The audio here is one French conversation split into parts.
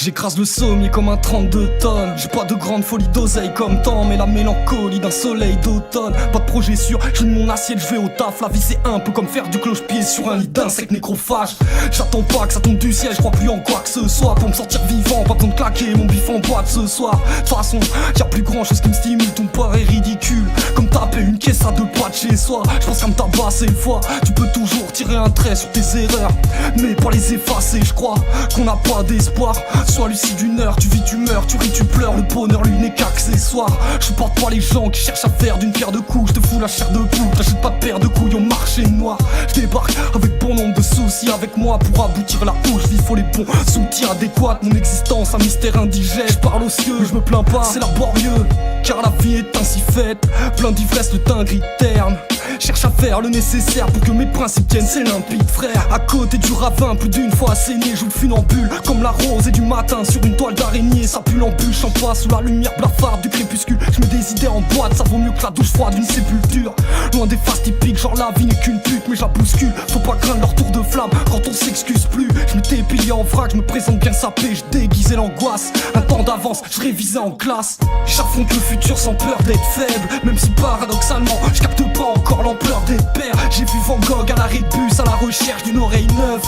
J'écrase le sommier comme un 32 tonnes. J'ai pas de grande folie d'oseille comme temps, mais la mélancolie d'un soleil d'automne. Pas de projet sûr, je de mon assiette, je vais au taf. La vie c'est un peu comme faire du cloche-pied sur un lit d'insectes nécrophages. J'attends pas que ça tombe du ciel, je crois plus en quoi que ce soit. Pour me sortir vivant, pas besoin de claquer mon bif en boîte ce soir. De toute façon, y'a plus grand chose qui me stimule, ton port est ridicule. Comme taper une caisse à 2 pas de chez soi. J'pense qu'à me tabasser une fois, tu peux toujours tirer un trait sur tes erreurs, mais pas les effacer. Je crois qu'on n'a pas d'espoir. Sois lucide une heure, tu vis, tu meurs, tu ris, tu pleures. Le bonheur lui n'est qu'accessoire. Je supporte pas les gens qui cherchent à faire d'une pierre deux coups. Je te fous la chair de poule, t'achètes pas de paire de couilles au marché noir. Je débarque avec bon nombre de soucis avec moi pour aboutir là où je vis. Faut les bons soutiens adéquats. Mon existence un mystère indigène. Je parle aux cieux, je me plains pas, c'est laborieux, car la vie est ainsi faite. Plein d'ivresse, le teint gris terne. Cherche à faire le nécessaire pour que mes principes tiennent, c'est limpide frère. À côté du ravin, plus d'une fois asséné, joue le funambule comme la rosée du matin sur une toile d'araignée. Ça pue l'embûche en toi sous la lumière blafarde du crépuscule. Je mets des idées en boîte, ça vaut mieux que la douche froide d'une sépulture. Loin des faces typiques, genre la vie n'est qu'une pute, mais je la bouscule. Faut pas craindre leur tour de flamme quand on s'excuse plus. Je me t'épilier en vrac, je me présente bien sapé, je déguisais l'angoisse. Un temps d'avance, je révisais en classe. J'affronte le futur sans peur d'être faible, même si paradoxalement je capte pas encore l'ampleur des pères. J'ai vu Van Gogh à l'arrêt de bus, à la recherche d'une oreille neuve.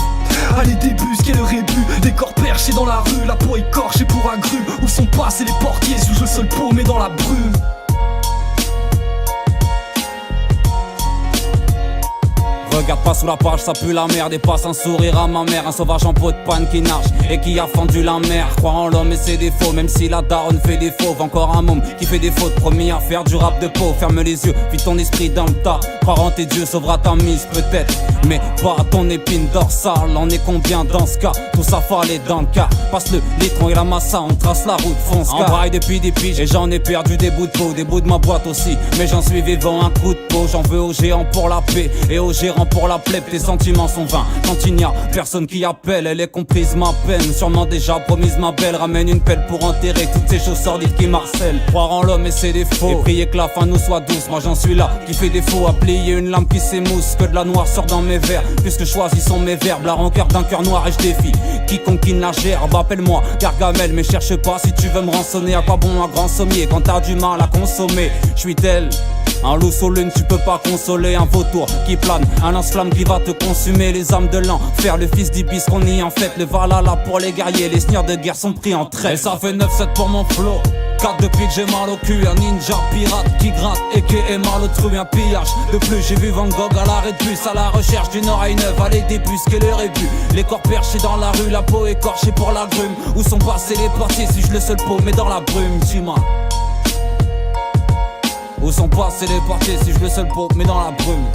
Allez débusquer le rébut, des corps perchés dans la rue, la peau écorchée pour un gru. Où sont passés les portiers, sous le seul paumé dans la brume. Regarde pas sous la page, ça pue la merde. Et passe un sourire à ma mère, un sauvage en peau de panne qui nage et qui a fendu la mer. Croire en l'homme et ses défauts, même si la daronne fait des fauves. Encore un môme qui fait des fautes, promis à faire du rap de peau. Ferme les yeux, vide ton esprit dans le tas. Croire en tes dieux sauvera ta mise peut-être, mais pas ton épine dorsale. On est combien dans ce cas? Tout ça fallait dans le cas. Passe le litron et la massa, on trace la route, fonce en braille depuis des piges. Et j'en ai perdu des bouts de peau, des bouts de ma boîte aussi. Mais j'en suis vivant un coup de peau. J'en veux aux géants pour la paix et aux gérants pour la plèbe. Tes sentiments sont vains quand il n'y a personne qui appelle. Elle est comprise ma peine, sûrement déjà promise ma belle. Ramène une pelle pour enterrer toutes ces choses sordides qui marcellent. Croire en l'homme et ses défauts, et prier que la fin nous soit douce. Moi j'en suis là, qui fait défaut à plier une lampe qui s'émousse. Que de la noire sort dans mes vers, puisque choisissons mes verbes. La rancœur d'un cœur noir et je défie quiconque qui la gerbe. Appelle-moi Gargamel, mais cherche pas si tu veux me rançonner. À quoi bon un grand sommier quand t'as du mal à consommer? Je suis tel un loup sur lune, tu peux pas consoler. Un vautour qui plane, un lance-flamme qui va te consumer. Les âmes de l'enfer, le fils d'Ibis qu'on y en fait. Le Valhalla pour les guerriers, les seigneurs de guerre sont pris en trait. Et ça fait 9-7 pour mon flow, 4 depuis que j'ai mal au cul. Un ninja pirate qui gratte et qui est mal au trou, un pillage. De plus j'ai vu Van Gogh à l'arrêt de bus, à la recherche d'une oreille neuve. Allez débusquer le rébut, les corps perchés dans la rue, la peau écorchée pour la grume. Où sont passés les portiers si je le seul paumé dans la brume? Dis-moi, où sont passés les portiers si je le seul paumé dans la brume?